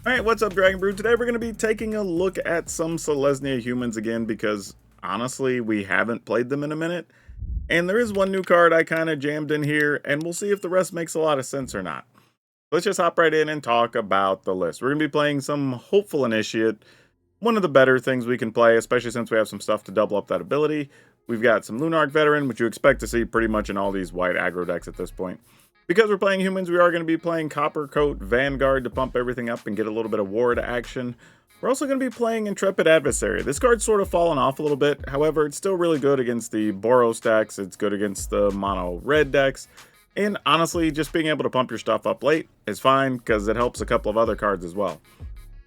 Alright, what's up, Dragon Brood? Today we're going to be taking a look at some Naya Humans again because, honestly, we haven't played them in a minute. And there is one new card I kind of jammed in here, and we'll see if the rest makes a lot of sense or not. Let's just hop right in and talk about the list. We're going to be playing some Hopeful Initiate, one of the better things we can play, especially since we have some stuff to double up that ability. We've got some Lunark Veteran, which you expect to see pretty much in all these white aggro decks at this point. Because we're playing humans, we are going to be playing Copper Coat Vanguard to pump everything up and get a little bit of ward action. We're also going to be playing Intrepid Adversary. This card's sort of fallen off a little bit, however, it's still really good against the Boros decks, it's good against the mono red decks, and honestly, just being able to pump your stuff up late is fine, because it helps a couple of other cards as well.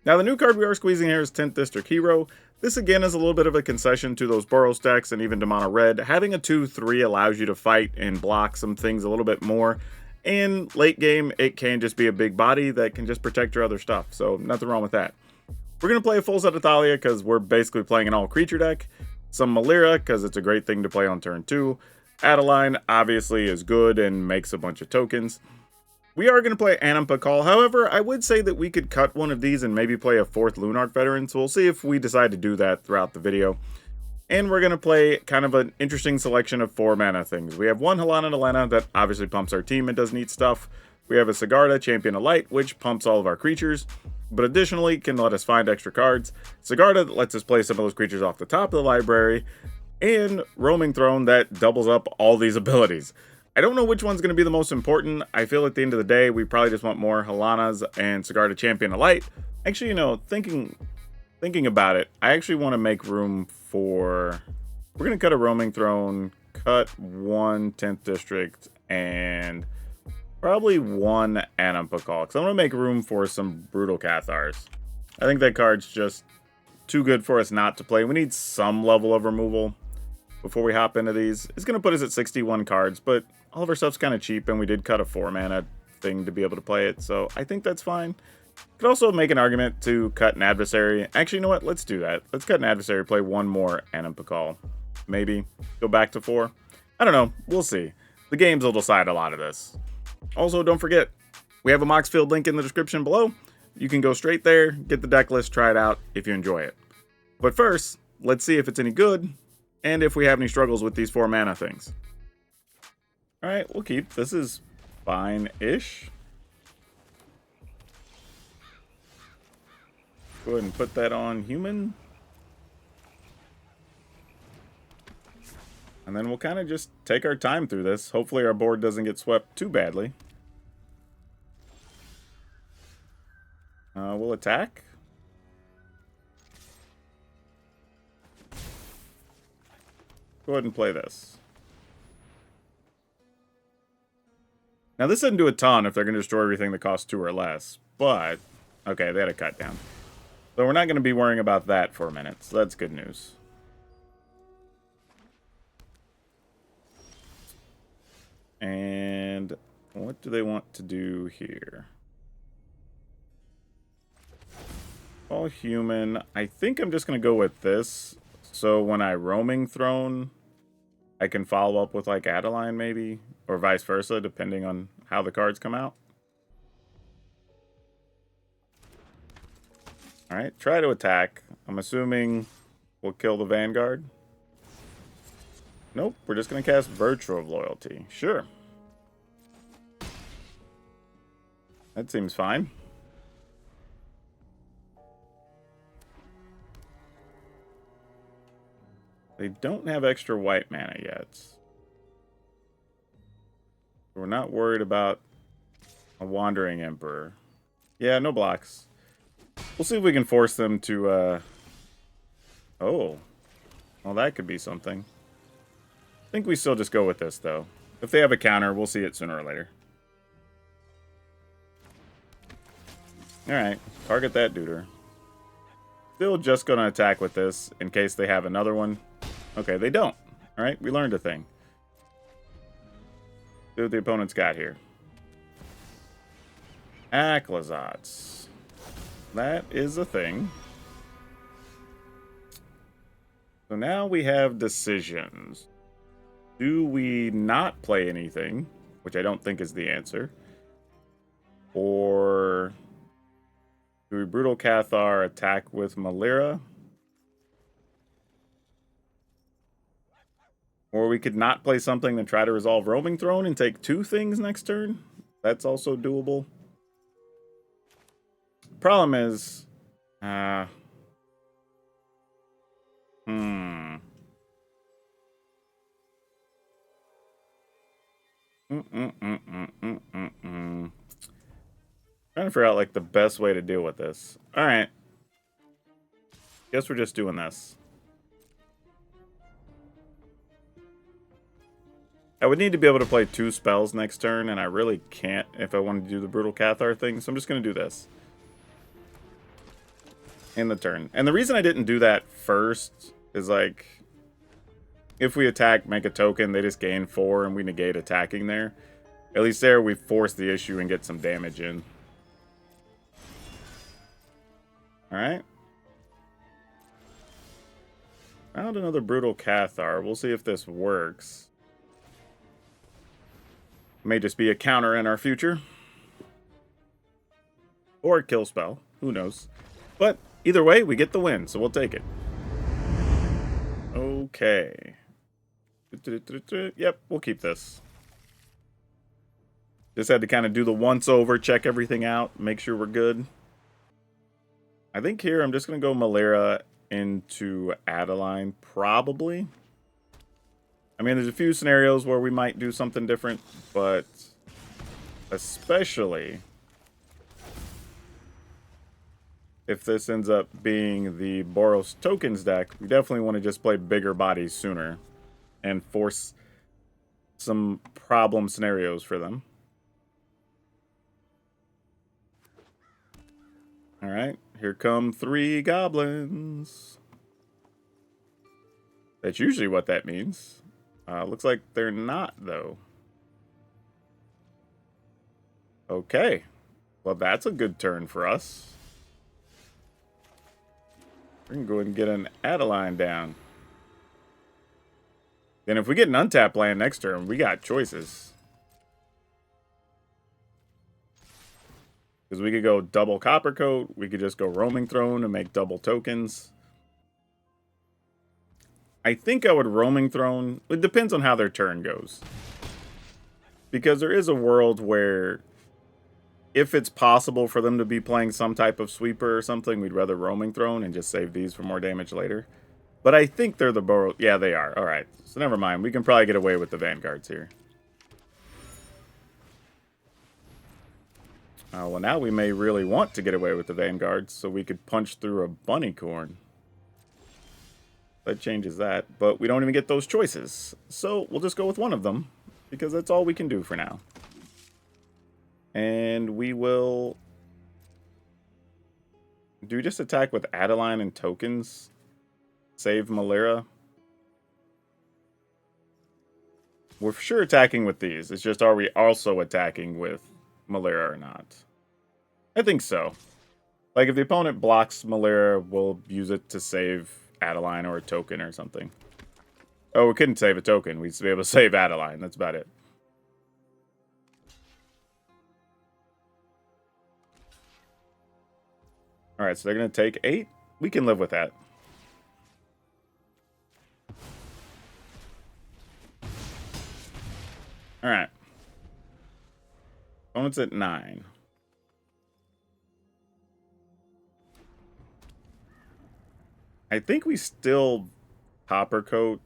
Now, the new card we are squeezing here is 10th District Hero. This again is a little bit of a concession to those Boros decks and even to mono red. Having a 2-3 allows you to fight and block some things a little bit more. And late game, it can just be a big body that can just protect your other stuff, so nothing wrong with that. We're going to play a full set of Thalia because we're basically playing an all-creature deck. Some Malira because it's a great thing to play on turn 2. Adeline obviously is good and makes a bunch of tokens. We are going to play Pakal. However, I would say that we could cut one of these and maybe play a 4th Lunark Veteran, so we'll see if we decide to do that throughout the video. And we're going to play kind of an interesting selection of 4 mana things. We have one Halana Delena that obviously pumps our team and does neat stuff. We have a Sigarda, Champion of Light, which pumps all of our creatures, but additionally can let us find extra cards. Sigarda that lets us play some of those creatures off the top of the library. And Roaming Throne that doubles up all these abilities. I don't know which one's going to be the most important. I feel at the end of the day, we probably just want more Halanas and Sigarda, Champion of Light. Actually, you know, thinking about it, I actually want to make room for... We're going to cut a Roaming Throne, cut one 10th District, and probably one Pakal, because I want to make room for some Brutal Cathars. I think that card's just too good for us not to play. We need some level of removal before we hop into these. It's going to put us at 61 cards, but all of our stuff's kind of cheap, and we did cut a 4-mana thing to be able to play it, so I think that's fine. Could also make an argument to cut an adversary. Actually, you know what? Let's do that. Let's cut an adversary, play one more Pakal. Maybe go back to 4. I don't know. We'll see. The games will decide a lot of this. Also, don't forget, we have a Moxfield link in the description below. You can go straight there, get the deck list, try it out if you enjoy it. But first, let's see if it's any good and if we have any struggles with these 4 mana things. Alright, we'll keep. This is fine-ish. Go ahead and put that on human. And then we'll kind of just take our time through this. Hopefully our board doesn't get swept too badly. We'll attack. Go ahead and play this. Now this doesn't do a ton if they're going to destroy everything that costs 2 or less. But, okay, they had a cut down. So we're not going to be worrying about that for a minute, so that's good news. And what do they want to do here? All human. I think I'm just going to go with this. So when I Roaming Throne, I can follow up with like Adeline maybe, or vice versa, depending on how the cards come out. Alright, try to attack. I'm assuming we'll kill the Vanguard. Nope, we're just going to cast Virtue of Loyalty. Sure. That seems fine. They don't have extra white mana yet. We're not worried about a Wandering Emperor. Yeah, no blocks. We'll see if we can force them to, Oh. Well, that could be something. I think we still just go with this, though. If they have a counter, we'll see it sooner or later. Alright, target that duder. Still just gonna attack with this, in case they have another one. Okay, they don't. Alright, we learned a thing. See what the opponent's got here. Aclazotz. That is a thing. So now we have decisions. Do we not play anything, which I don't think is the answer, or Do we Brutal Cathar attack with Malira? Or we could not play something and try to resolve Roaming Throne and take 2 things next turn. That's also doable. Problem is... Trying to figure out, like, the best way to deal with this. Alright. Guess we're just doing this. I would need to be able to play 2 spells next turn, and I really can't if I wanted to do the Brutal Cathar thing, so I'm just going to do this. In the turn. And the reason I didn't do that first is, like, if we attack, make a token, they just gain 4, and we negate attacking there. At least there, we force the issue and get some damage in. Alright. Found another Brutal Cathar. We'll see if this works. May just be a counter in our future. Or a kill spell. Who knows. But either way, we get the win, so we'll take it. Okay. Yep, we'll keep this. Just had to kind of do the once over, check everything out, make sure we're good. I think here I'm just going to go Malira into Adeline, probably. I mean, there's a few scenarios where we might do something different, but especially if this ends up being the Boros tokens deck, we definitely want to just play bigger bodies sooner and force some problem scenarios for them. All right, here come 3 goblins. That's usually what that means. Looks like they're not, though. Okay. Well, that's a good turn for us. We're going to go ahead and get an Adeline down. Then if we get an untapped land next turn, we got choices. Because we could go double Copper Coat. We could just go Roaming Throne and make double tokens. I think I would Roaming Throne. It depends on how their turn goes. Because there is a world where if it's possible for them to be playing some type of sweeper or something, we'd rather Roaming Throne and just save these for more damage later. But I think they're the Boros. Yeah, they are. All right. So never mind. We can probably get away with the Vanguards here. Well, now we may really want to get away with the Vanguards, so we could punch through a Bunnycorn. That changes that, but we don't even get those choices. So we'll just go with one of them, because that's all we can do for now. And we will... Do we just attack with Adeline and tokens? Save Malira? We're for sure attacking with these. It's just, are we also attacking with Malira or not? I think so. Like, if the opponent blocks Malira, we'll use it to save Adeline or a token or something. Oh, we couldn't save a token. We'd be able to save Adeline. That's about it. Alright, so they're going to take 8. We can live with that. Alright. Opponent's at 9. I think we still Copper Coat.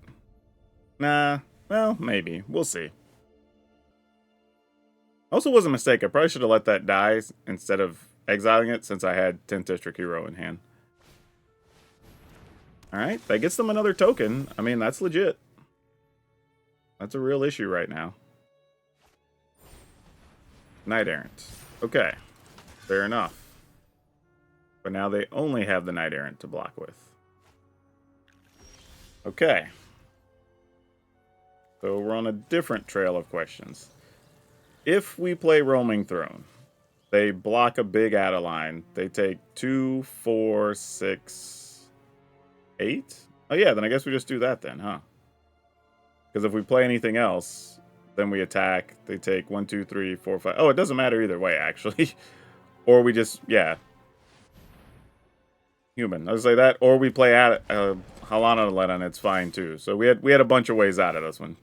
Nah, well, maybe. We'll see. Also was a mistake. I probably should have let that die instead of exiling it since I had 10th District Hero in hand. Alright, that gets them another token. I mean, that's legit. That's a real issue right now. Knight Errant. Okay. Fair enough. But now they only have the Knight Errant to block with. Okay. So we're on a different trail of questions. If we play Roaming Throne, they block a big Adeline. They take 2, 4, 6, 8? Oh yeah, then I guess we just do that then, huh? Because if we play anything else, then we attack. They take 1, 2, 3, 4, 5. Oh, it doesn't matter either way, actually. Or we just, yeah. human. I would say that, or we play at Halana and it's fine too. So we had a bunch of ways out of this one.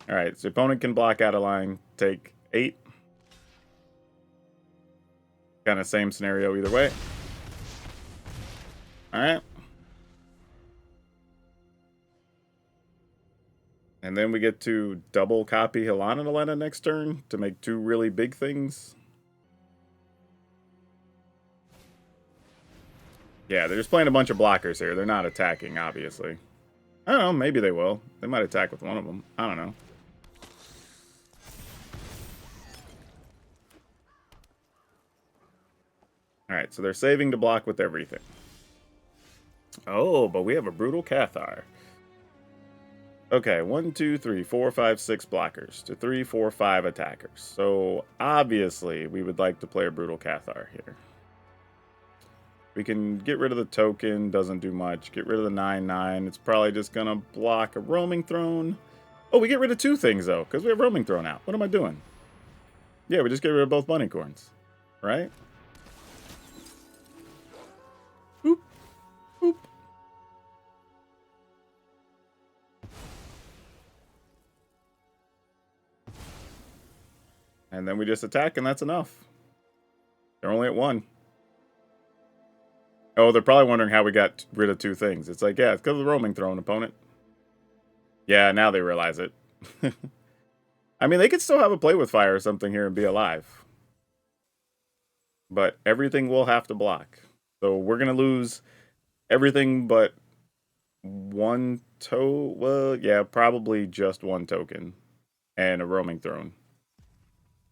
All right, so opponent can block out a line, take 8. Kind of same scenario either way. All right. And then we get to double copy Halana next turn to make 2 really big things. Yeah, they're just playing a bunch of blockers here. They're not attacking, obviously. I don't know, maybe they will. They might attack with one of them. I don't know. Alright, so they're saving to block with everything. Oh, but we have a Brutal Cathar. Okay, 1, 2, 3, 4, 5, 6 blockers to 3, 4, 5 attackers. So, obviously, we would like to play a Brutal Cathar here. We can get rid of the token, doesn't do much. Get rid of the 9/9. It's probably just going to block a Roaming Throne. Oh, we get rid of 2 things, though, because we have Roaming Throne out. What am I doing? Yeah, we just get rid of both Bunny Corns, right? Boop. Boop. And then we just attack, and that's enough. They're only at 1. Oh, they're probably wondering how we got rid of 2 things. It's like, yeah, it's because of the Roaming Throne, opponent. Yeah, now they realize it. I mean, they could still have a play with fire or something here and be alive. But everything will have to block. So we're going to lose everything but 1 well, yeah, probably just 1 token and a Roaming Throne.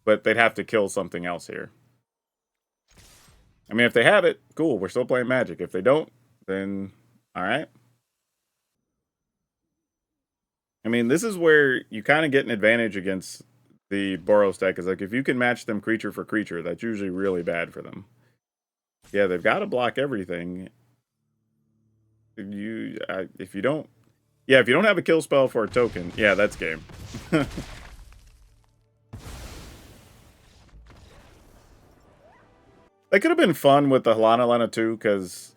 But they'd have to kill something else here. I mean, if they have it, cool, we're still playing Magic. If they don't, then alright. I mean, this is where you kind of get an advantage against the Boros deck. Is like, if you can match them creature for creature, that's usually really bad for them. Yeah, they've got to block everything. If you don't... Yeah, if you don't have a kill spell for a token, yeah, that's game. That could have been fun with the Halana too, because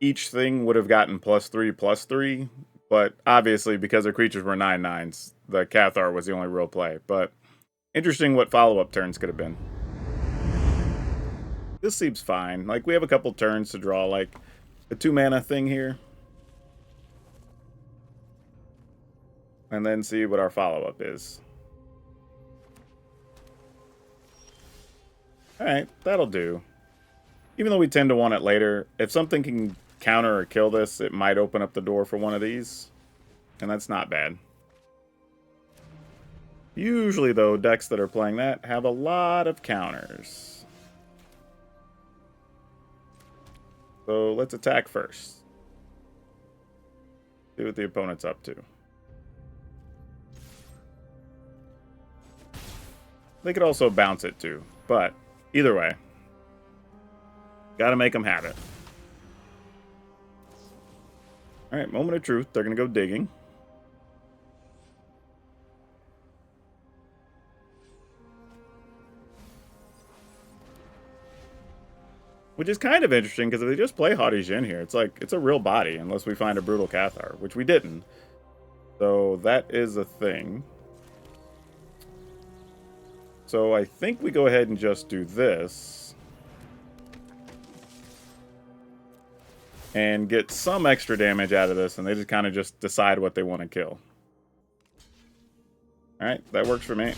each thing would have gotten +3/+3, but obviously because their creatures were 9/9s, the Cathar was the only real play. But interesting what follow-up turns could have been. This seems fine. Like, we have a couple turns to draw, like, a 2-mana thing here. And then see what our follow-up is. Alright, that'll do. Even though we tend to want it later, if something can counter or kill this, it might open up the door for one of these. And that's not bad. Usually, though, decks that are playing that have a lot of counters. So let's attack first. See what the opponent's up to. They could also bounce it too, but either way, gotta make them have it. Alright, moment of truth. They're gonna go digging. Which is kind of interesting, because if they just play Haughty Djinn here, it's like, it's a real body, unless we find a Brutal Cathar, which we didn't. So that is a thing. So I think we go ahead and just do this. And get some extra damage out of this, and they just kind of just decide what they want to kill. Alright, that works for me.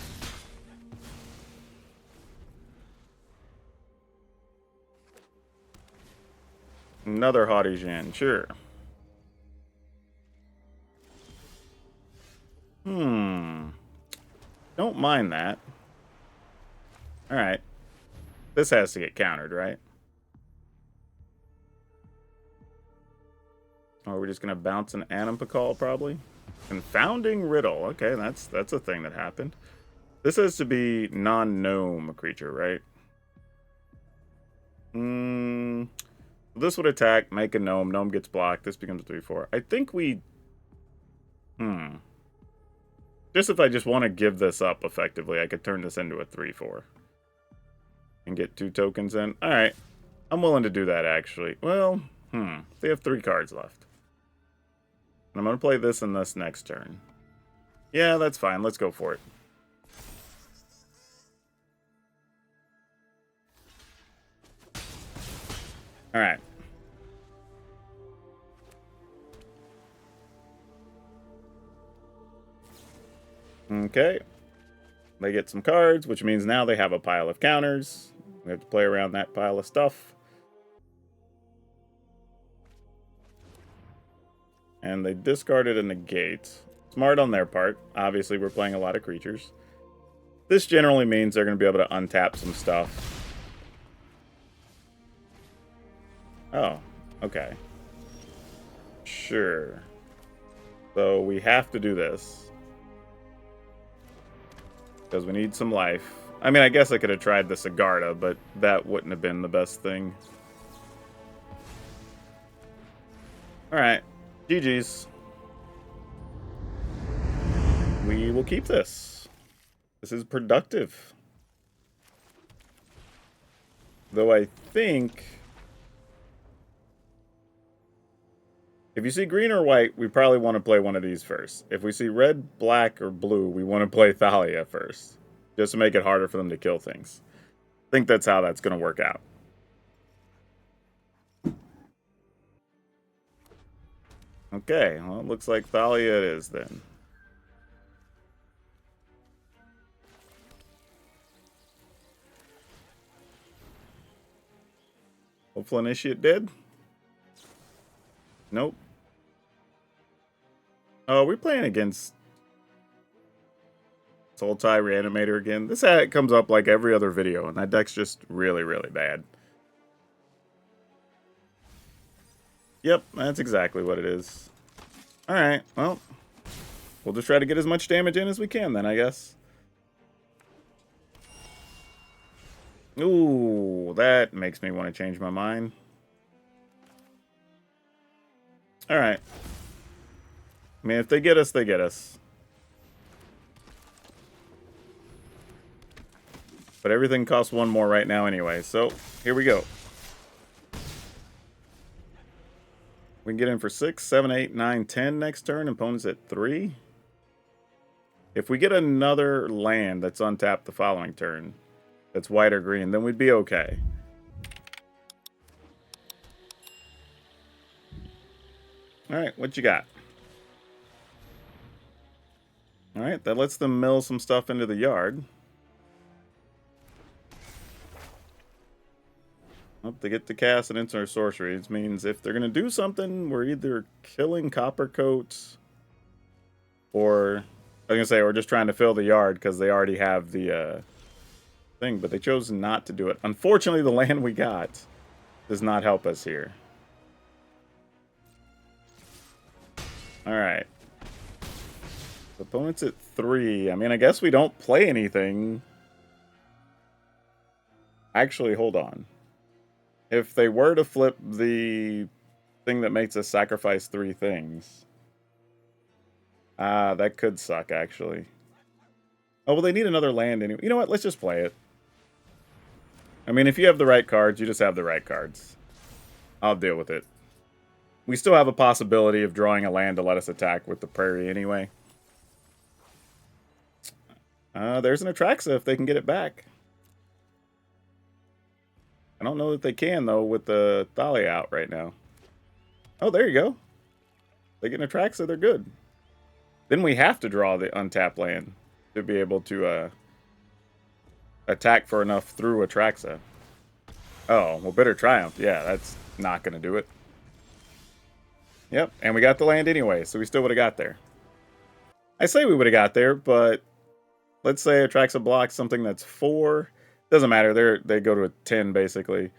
Another Haughty Djinn, sure. Don't mind that. Alright. This has to get countered, right? Or are we just going to bounce an Animpakal, probably? Confounding Riddle. Okay, that's a thing that happened. This has to be non-gnome creature, right? This would attack, make a gnome. Gnome gets blocked. This becomes a 3/4. I think we... Just if I just want to give this up effectively, I could turn this into a 3/4. And get 2 tokens in. Alright. I'm willing to do that, actually. Well, they have 3 cards left. And I'm going to play this and this next turn. Yeah, that's fine. Let's go for it. Alright. Okay. They get some cards, which means now they have a pile of counters. We have to play around that pile of stuff. And they discarded a negate. Smart on their part. Obviously, we're playing a lot of creatures. This generally means they're going to be able to untap some stuff. Oh, okay. Sure. So we have to do this. Because we need some life. I mean, I guess I could have tried the Sigarda, but that wouldn't have been the best thing. Alright. GG's. We will keep this. This is productive. Though I think... if you see green or white, we probably want to play one of these first. If we see red, black, or blue, we want to play Thalia first. Just to make it harder for them to kill things. I think that's how that's going to work out. Okay, well, it looks like Thalia it is then. Hopeful Initiate dead? Nope. Oh, we're playing against Sultai Reanimator again. This ad comes up like every other video, and that deck's just really, really bad. Yep, that's exactly what it is. Alright, well, we'll just try to get as much damage in as we can then, I guess. Ooh, that makes me want to change my mind. Alright. I mean, if they get us, they get us. But everything costs 1 more right now anyway, so here we go. We can get in for 6, 7, 8, 9, 10 next turn. Opponents at 3. If we get another land that's untapped the following turn, that's white or green, then we'd be okay. Alright, what you got? Alright, that lets them mill some stuff into the yard. Well, they get to cast an instant sorcery. It means if they're going to do something, we're either killing Coppercoat or, I was going to say, we're just trying to fill the yard because they already have the thing, but they chose not to do it. Unfortunately, the land we got does not help us here. Alright. Opponents at 3. I mean, I guess we don't play anything. Actually, hold on. If they were to flip the thing that makes us sacrifice 3 things. That could suck, actually. Oh, well, they need another land anyway. You know what? Let's just play it. I mean, if you have the right cards, you just have the right cards. I'll deal with it. We still have a possibility of drawing a land to let us attack with the prairie anyway. There's an Atraxa if they can get it back. I don't know that they can, though, with the Thalia out right now. Oh, there you go. They get an Atraxa, they're good. Then we have to draw the untapped land to be able to attack for enough through Atraxa. Oh, well, Bitter Triumph. Yeah, that's not going to do it. Yep, and we got the land anyway, so we still would have got there. I say we would have got there, but let's say Atraxa blocks something that's 4. Doesn't matter. They go to a 10, basically.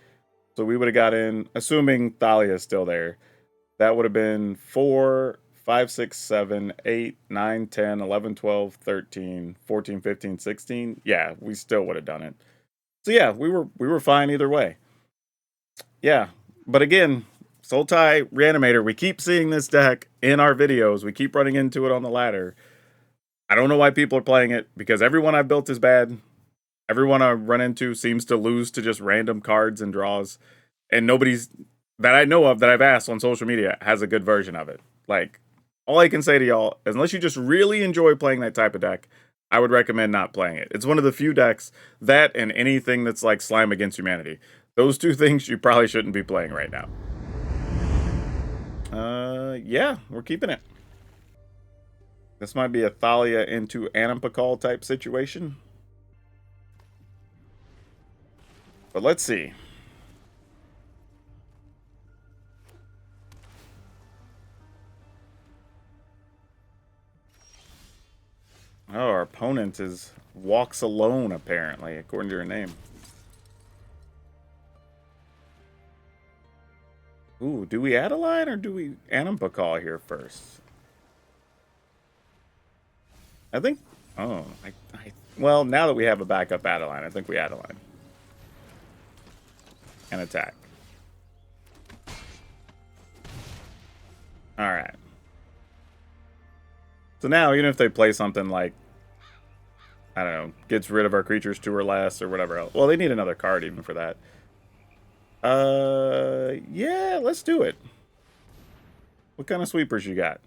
So we would have got in, assuming Thalia is still there. That would have been 4, 5, 6, 7, 8, 9, 10, 11, 12, 13, 14, 15, 16. Yeah, we still would have done it. So yeah, we were fine either way. Yeah, but again, Sultai Reanimator, we keep seeing this deck in our videos. We keep running into it on the ladder. I don't know why people are playing it, because everyone I've built is bad. Everyone I run into seems to lose to just random cards and draws. And nobody's that I know of that I've asked on social media has a good version of it. Like, all I can say to y'all, unless you just really enjoy playing that type of deck, I would recommend not playing it. It's one of the few decks, that and anything that's like Slime Against Humanity. Those two things you probably shouldn't be playing right now. Yeah, we're keeping it. This might be a Thalia into Animpakal type situation. But let's see. Oh, our opponent walks alone, apparently, according to her name. Ooh, do we add a line or do we Animpakal here first? I think... Oh, well, now that we have a backup Adeline, I think we add a line. And attack. Alright. So now, even if they play something like, I don't know, gets rid of our creatures 2 or less or whatever else. Well, they need another card even for that. Yeah, let's do it. What kind of sweepers you got?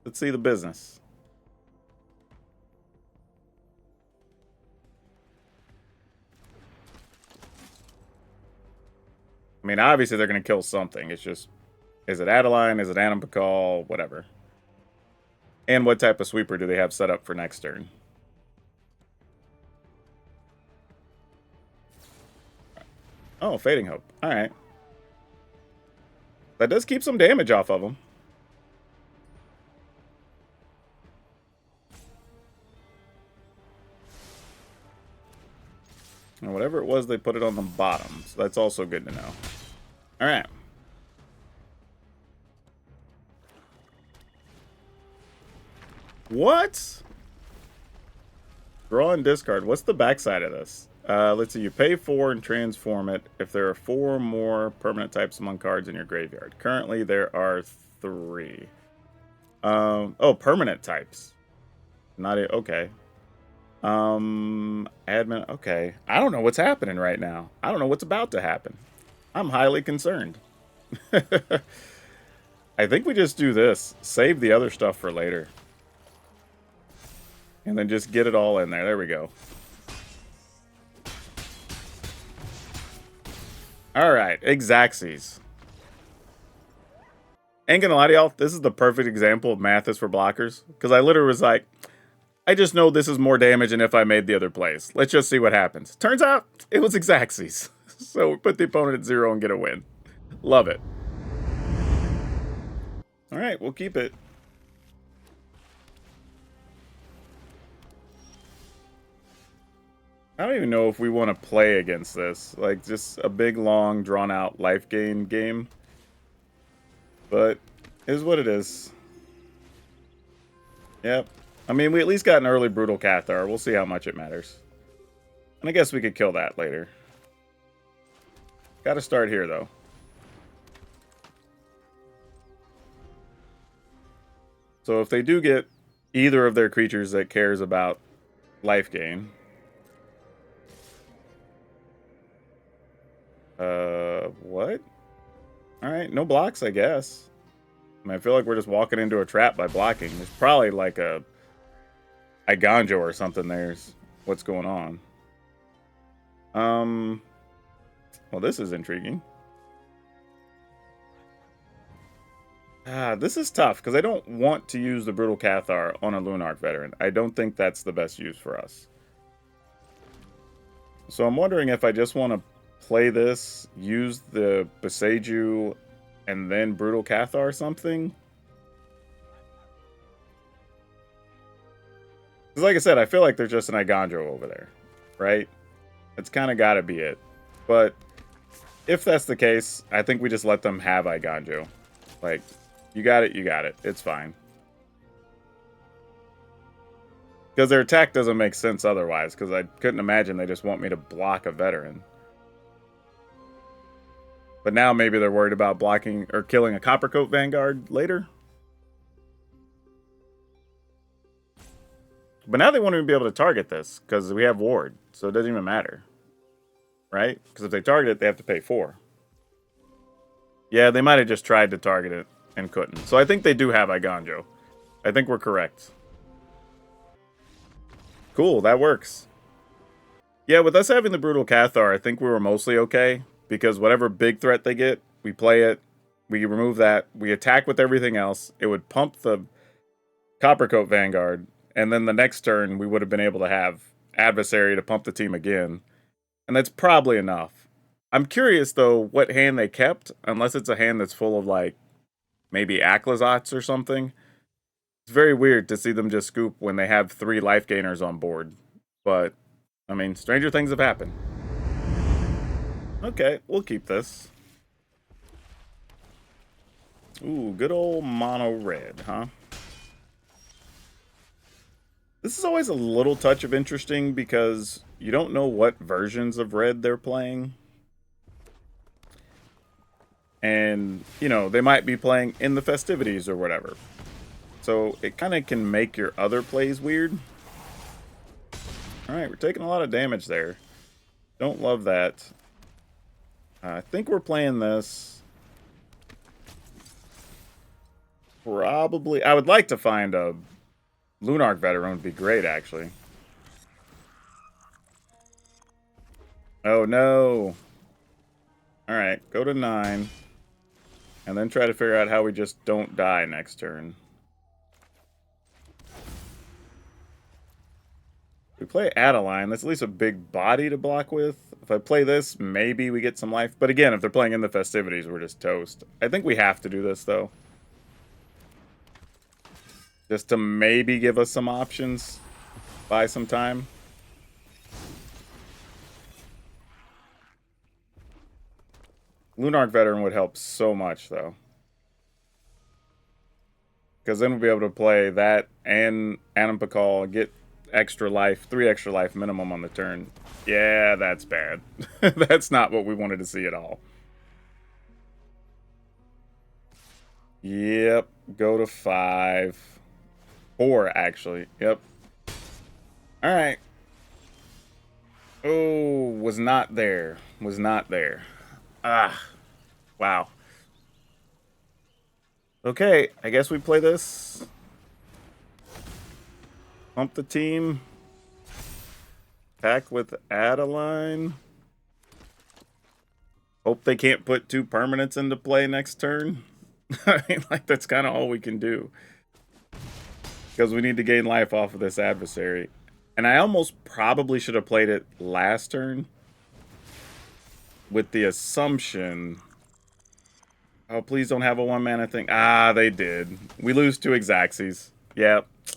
Let's see the business. I mean, obviously they're going to kill something. It's just, is it Adeline? Is it Animpakal? Whatever. And what type of sweeper do they have set up for next turn? Oh, Fading Hope. Alright. That does keep some damage off of them. And whatever it was, they put it on the bottom. So that's also good to know. Alright. What? Draw and discard. What's the backside of this? Let's see. You pay 4 and transform it if there are 4 more permanent types among cards in your graveyard. Currently, there are 3. Oh, permanent types. Not a, okay. Admin. Okay. I don't know what's happening right now. I don't know what's about to happen. I'm highly concerned. I think we just do this. Save the other stuff for later. And then just get it all in there. There we go. Alright, Xaxes. Ain't gonna lie to y'all, this is the perfect example of math is for blockers. Because I literally was like, I just know this is more damage than if I made the other plays. Let's just see what happens. Turns out, it was Xaxes. So we put the opponent at 0 and get a win. Love it. Alright, we'll keep it. I don't even know if we want to play against this. Like, just a big, long, drawn-out life gain game. But, it is what it is. Yep. I mean, we at least got an early Brutal Cathar. We'll see how much it matters. And I guess we could kill that later. Gotta start here, though. So if they do get either of their creatures that cares about life gain... what? Alright, no blocks, I guess. I mean, I feel like we're just walking into a trap by blocking. There's probably like a Iganjo or something there's what's going on. Well, this is intriguing. This is tough, because I don't want to use the Brutal Cathar on a Lunarch Veteran. I don't think that's the best use for us. So I'm wondering if I just want to play this, use the Boseiju, and then Brutal Cathar or something. Because like I said, I feel like there's just an Iganjo over there, right? It's kind of got to be it. But if that's the case, I think we just let them have Iganjo. Like, you got it, you got it. It's fine. Because their attack doesn't make sense otherwise, because I couldn't imagine they just want me to block a veteran. But now maybe they're worried about blocking or killing a Coppercoat Vanguard later. But now they won't even be able to target this, because we have Ward, so it doesn't even matter. right? Because if they target it, they have to pay 4. Yeah, they might have just tried to target it and couldn't. So I think they do have Iganjo. I think we're correct. Cool, that works. Yeah, with us having the Brutal Cathar, I think we were mostly okay. Because whatever big threat they get, we play it, we remove that, we attack with everything else. It would pump the Coppercoat Vanguard, and then the next turn we would have been able to have Adversary to pump the team again. And that's probably enough. I'm curious, though, what hand they kept, unless it's a hand that's full of, like, maybe Acklazats or something. It's very weird to see them just scoop when they have 3 life gainers on board. But, I mean, stranger things have happened. Okay, we'll keep this. Ooh, good old mono red, huh? This is always a little touch of interesting because you don't know what versions of red they're playing. And, you know, they might be playing in the festivities or whatever. So it kind of can make your other plays weird. Alright, we're taking a lot of damage there. Don't love that. I think we're playing this. Probably. I would like to find a Lunarch Veteran would be great, actually. Oh, no. Alright, go to 9. And then try to figure out how we just don't die next turn. We play Adeline. That's at least a big body to block with. If I play this, maybe we get some life. But again, if they're playing in the festivities, we're just toast. I think we have to do this, though. Just to maybe give us some options. Buy some time. Lunarch Veteran would help so much, though. Because then we'll be able to play that and Adam Pakal, get extra life, 3 extra life minimum on the turn. Yeah, that's bad. That's not what we wanted to see at all. Yep, go to 5. 4, actually. Yep. Alright. Oh, was not there. Was not there. Ah. Wow. Okay, I guess we play this. Pump the team. Attack with Adeline. Hope they can't put 2 permanents into play next turn. I mean, like, that's kind of all we can do. Because we need to gain life off of this adversary. And I almost probably should have played it last turn. With the assumption... Oh, please don't have a 1-mana thing. Ah, they did. We lose 2 Exaxes. Yep. If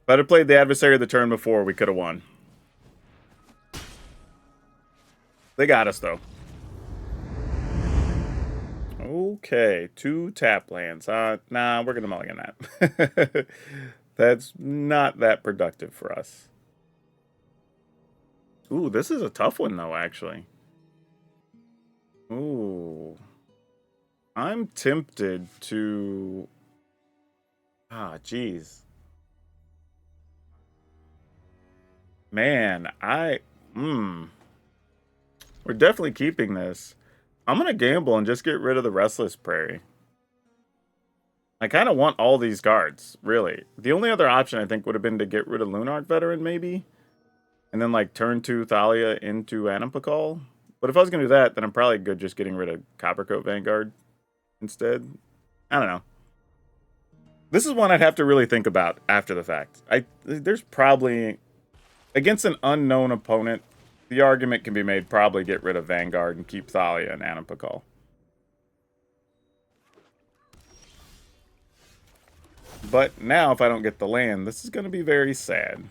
I'd have played the adversary the turn before, we could have won. They got us, though. Okay, 2 tap lands. Nah, we're going to mulligan that. That's not that productive for us. Ooh, this is a tough one, though, actually. Ooh. I'm tempted to... Ah, jeez. Man, we're definitely keeping this. I'm going to gamble and just get rid of the Restless Prairie. I kind of want all these cards, really. The only other option, I think, would have been to get rid of Lunarch Veteran, maybe? And then, like, turn 2 Thalia into Anampakal. But if I was going to do that, then I'm probably good just getting rid of Coppercoat Vanguard instead. I don't know. This is one I'd have to really think about after the fact. There's probably... Against an unknown opponent, the argument can be made probably get rid of Vanguard and keep Thalia and Anampakal. But now, if I don't get the land, this is going to be very sad.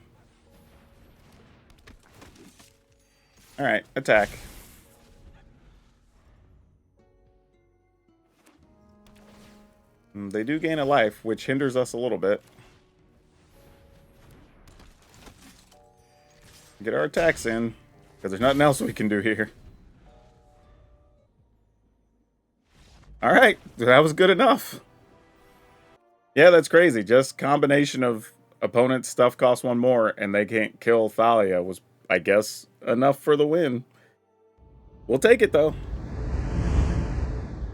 Alright, attack. They do gain a life, which hinders us a little bit. Get our attacks in, because there's nothing else we can do here. Alright, that was good enough. Yeah, that's crazy. Just combination of opponent's stuff costs 1 more, and they can't kill Thalia was I guess enough for the win. We'll take it though.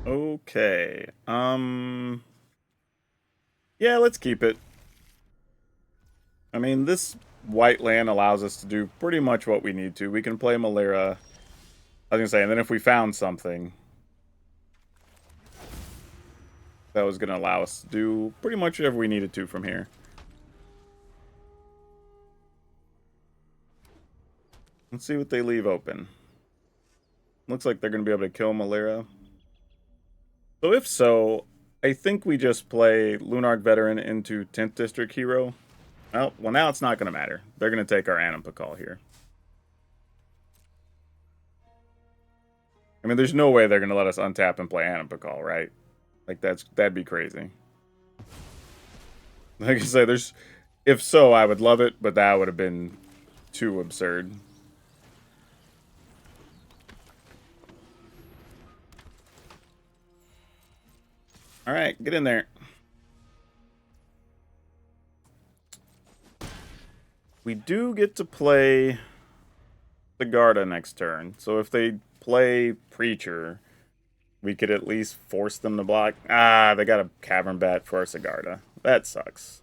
Okay. Yeah, let's keep it. I mean, this white land allows us to do pretty much what we need to. We can play Malira. I was gonna say, and then if we found something that was gonna allow us to do pretty much whatever we needed to from here. Let's see what they leave open. Looks like they're gonna be able to kill Malira. So if so, I think we just play Lunarch Veteran into 10th District Hero. Well, now it's not going to matter. They're going to take our Animpakal here. I mean, there's no way they're going to let us untap and play Animpakal, right? Like, that'd be crazy. Like I say, if so, I would love it, but that would have been too absurd. All right, get in there. We do get to play the Garda next turn. So if they play Preacher, we could at least force them to block. Ah, they got a Cavern Bat for our Sigarda. That sucks.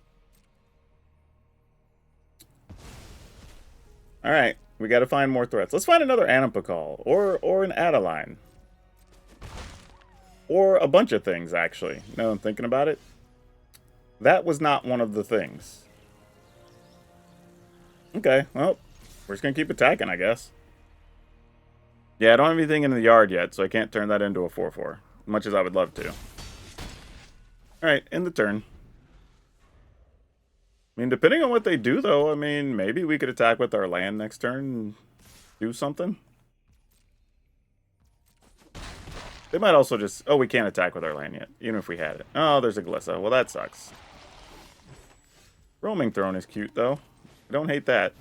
Alright, we got to find more threats. Let's find another Animpakal or an Adeline. Or a bunch of things, actually. Now I'm thinking about it. That was not one of the things. Okay, well, we're just going to keep attacking, I guess. Yeah, I don't have anything in the yard yet, so I can't turn that into a 4-4. Much as I would love to. Alright, end the turn. I mean, depending on what they do, though, I mean, maybe we could attack with our land next turn and do something. They might also just... Oh, we can't attack with our land yet, even if we had it. Oh, there's a Glissa. Well, that sucks. Roaming Throne is cute, though. I don't hate that.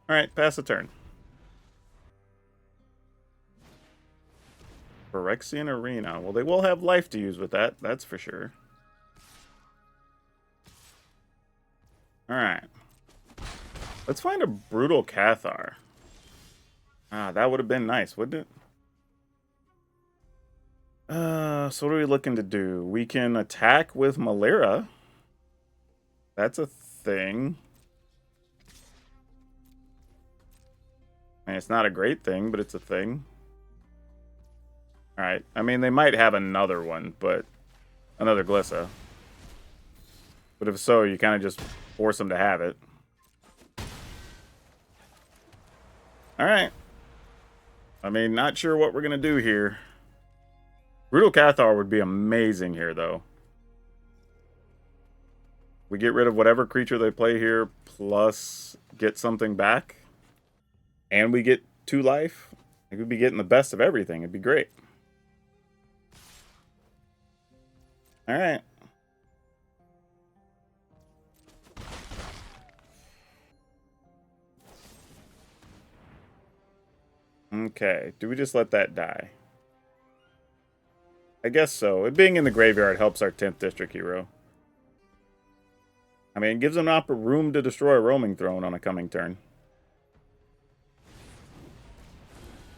Alright, pass the turn. Phyrexian Arena. Well, they will have life to use with that, that's for sure. Alright. Let's find a Brutal Cathar. Ah, that would have been nice, wouldn't it? So what are we looking to do? We can attack with Malira. That's a thing. I mean, it's not a great thing, but it's a thing. Alright, I mean, they might have another one, but... Another Glissa. But if so, you kind of just force them to have it. Alright. I mean, not sure what we're going to do here. Brutal Cathar would be amazing here, though. We get rid of whatever creature they play here, plus get something back. And we get 2 life. I think we'd be getting the best of everything. It'd be great. Alright. Okay, do we just let that die? I guess so. It being in the graveyard helps our 10th District hero. I mean, it gives them room to destroy a Roaming Throne on a coming turn.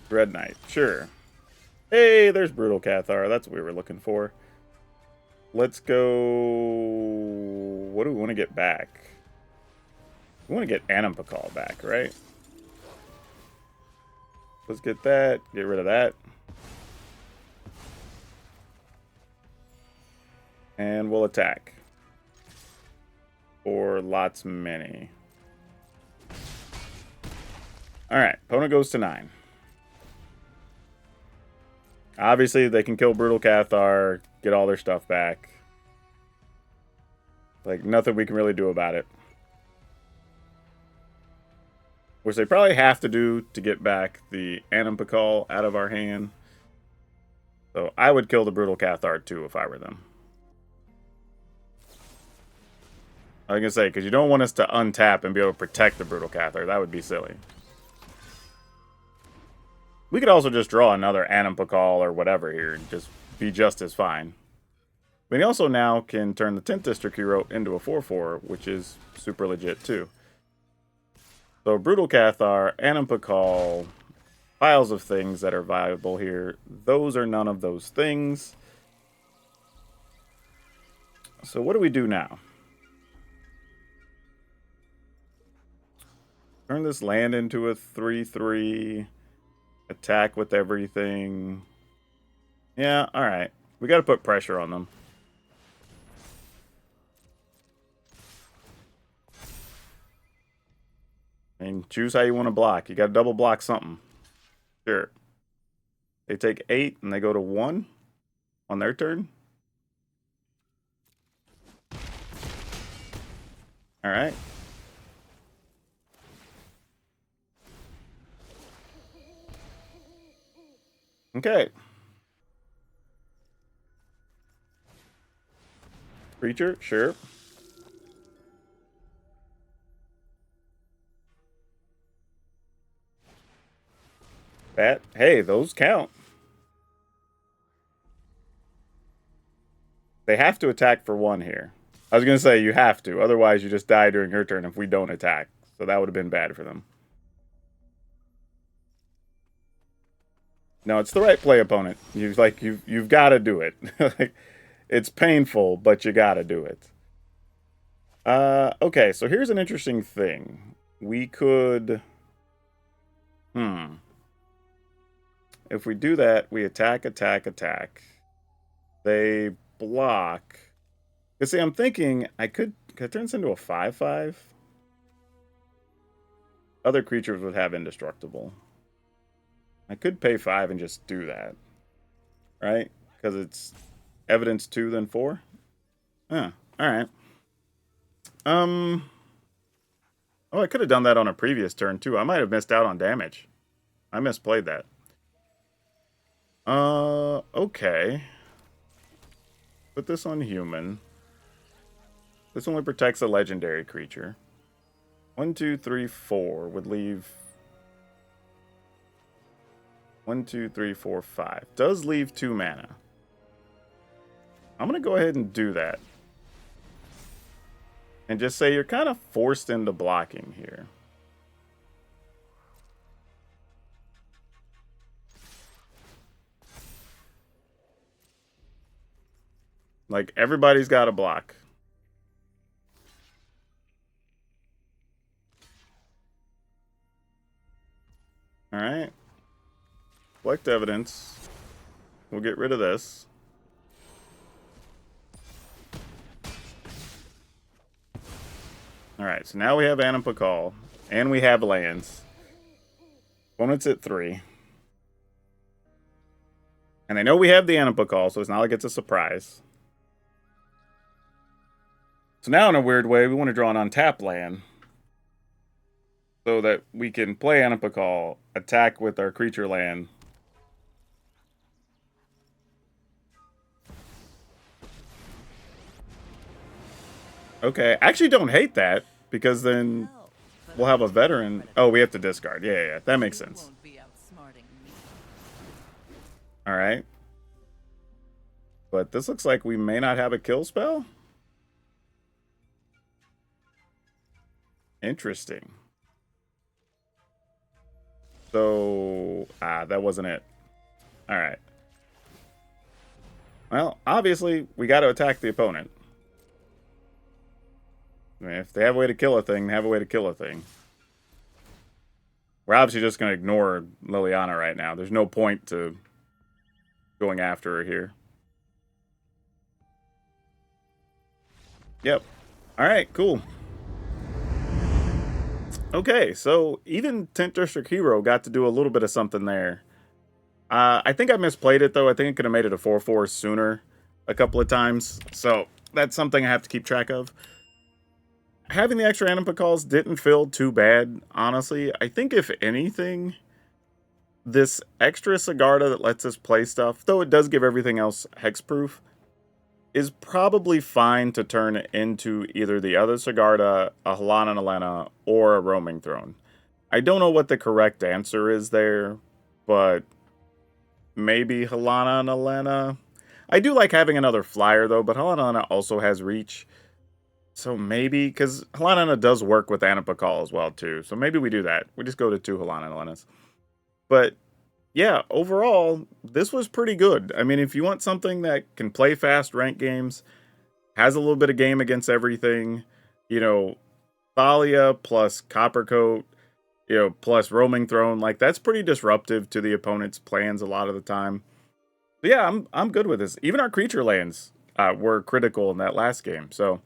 Dread Knight, sure. Hey, there's Brutal Cathar. That's what we were looking for. Let's go... What do we want to get back? We want to get Animpakal back, right? Let's get that. Get rid of that. And we'll attack. Or lots many. Alright, opponent goes to 9. Obviously, they can kill Brutal Cathar, get all their stuff back. Like, nothing we can really do about it. Which they probably have to do to get back the Animpakal out of our hand. So I would kill the Brutal Cathar too if I were them. I was going to say, because you don't want us to untap and be able to protect the Brutal Cathar. That would be silly. We could also just draw another Animpakal or whatever here and just be just as fine. But he also now can turn the 10th District Hero into a 4/4, which is super legit too. So Brutal Cathar, Animpakal, piles of things that are viable here. Those are none of those things. So what do we do now? Turn this land into a 3/3. Attack with everything. Yeah, alright. We gotta put pressure on them. I mean, choose how you want to block. You gotta double block something. Sure. They take 8 and they go to 1 on their turn. Alright. Okay. Creature, sure. Bat, hey, those count. They have to attack for 1 here. I was going to say you have to. Otherwise, you just die during your turn if we don't attack. So that would have been bad for them. No, it's the right play, opponent. You've got to do it. It's painful, but you got to do it. Okay, so here's an interesting thing. We could... If we do that, we attack, attack, attack. They block. Because see, I'm thinking I could turn this into a 5/5. Other creatures would have indestructible. I could pay 5 and just do that. Right? Because it's evidence 2 then 4. Huh. Alright. Oh, I could have done that on a previous turn too. I might have missed out on damage. I misplayed that. Okay. Put this on human. This only protects a legendary creature. 1, 2, 3, 4 would leave 1, 2, 3, 4, 5. Does leave 2 mana. I'm gonna go ahead and do that. And just say you're kind of forced into blocking here. Like, everybody's got a block. Alright. Collect evidence. We'll get rid of this. Alright, so now we have Animpakal. And we have lands. Opponent's at 3. And they know we have the Animpakal, so it's not like it's a surprise. So now, in a weird way, we want to draw an untapped land. So that we can play Animpakal, attack with our creature land. Okay, I actually don't hate that, because then we'll have a veteran. Oh, we have to discard. Yeah, that makes sense. Alright. But this looks like we may not have a kill spell. Interesting. So, that wasn't it. Alright. Well, obviously, we got to attack the opponent. I mean, if they have a way to kill a thing, they have a way to kill a thing. We're obviously just going to ignore Liliana right now. There's no point to going after her here. Yep. Alright, cool. Okay, so even 10th District Hero got to do a little bit of something there. I think I misplayed it, though. I think I could have made it a 4/4 sooner a couple of times. So that's something I have to keep track of. Having the extra Animpakals didn't feel too bad, honestly. I think, if anything, this extra Sigarda that lets us play stuff, though it does give everything else hexproof, is probably fine to turn into either the other Sigarda, a Halana Nalena, or a Roaming Throne. I don't know what the correct answer is there, but maybe Halana Nalena. I do like having another flyer, though, but Halana also has reach. So maybe, because Halana does work with Anapakal as well, too. So maybe we do that. We just go to 2 Halana. But yeah, overall, this was pretty good. I mean, if you want something that can play fast rank games, has a little bit of game against everything, you know, Thalia plus Coppercoat, you know, plus Roaming Throne, like that's pretty disruptive to the opponent's plans a lot of the time. But yeah, I'm good with this. Even our creature lands were critical in that last game. So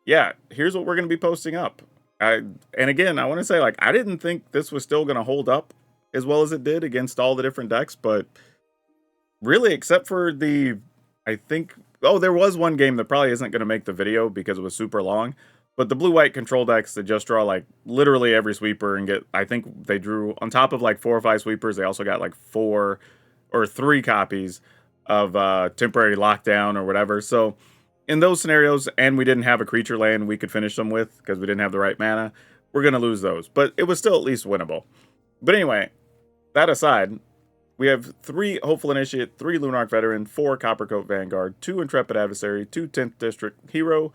yeah, here's what we're going to be posting up. And again, I want to say, like, I didn't think this was still going to hold up as well as it did against all the different decks, but really, except for I think, there was one game that probably isn't going to make the video because it was super long, but the blue-white control decks that just draw, like, literally every sweeper and get, I think they drew, on top of, like, 4 or 5 sweepers, they also got, like, 4 or 3 copies of temporary lockdown or whatever. So in those scenarios, and we didn't have a creature land we could finish them with because we didn't have the right mana, we're going to lose those. But it was still at least winnable. But anyway, that aside, we have 3 Hopeful Initiate, 3 Lunarch Veteran, 4 Coppercoat Vanguard, 2 Intrepid Adversary, 2 10th District Hero,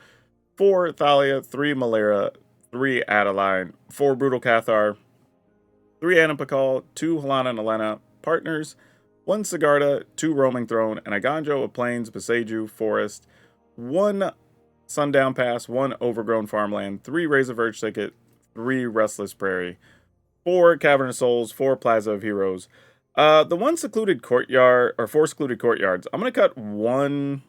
4 Thalia, 3 Malera, 3 Adeline, 4 Brutal Cathar, 3 Anapakal, 2 Halana and Elena Partners, 1 Sigarda, 2 Roaming Throne, and a Ganjo of Plains, Beseju, Forest, 1 Sundown Pass, 1 Overgrown Farmland, 3 Raise of Urge Thicket, 3 Restless Prairie, 4 Cavernous Souls, 4 Plaza of Heroes. The 1 Secluded Courtyard, or 4 Secluded Courtyards, I'm going to cut 1.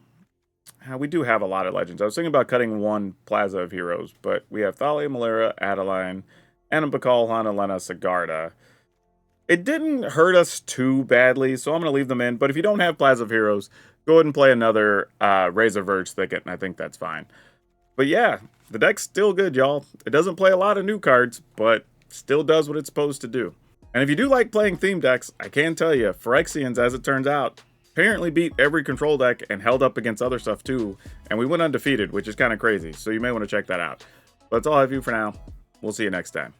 We do have a lot of legends. I was thinking about cutting 1 Plaza of Heroes, but we have Thalia, Malera, Adeline, Anapakal, Hana, Lena, Sigarda. It didn't hurt us too badly, so I'm going to leave them in. But if you don't have Plaza of Heroes, go ahead and play another Raise of Verge Thicket, and I think that's fine. But yeah, the deck's still good, y'all. It doesn't play a lot of new cards, but still does what it's supposed to do. And if you do like playing theme decks, I can tell you, Phyrexians, as it turns out, apparently beat every control deck and held up against other stuff too, and we went undefeated, which is kind of crazy, so you may want to check that out. But that's all I have for you for now. We'll see you next time.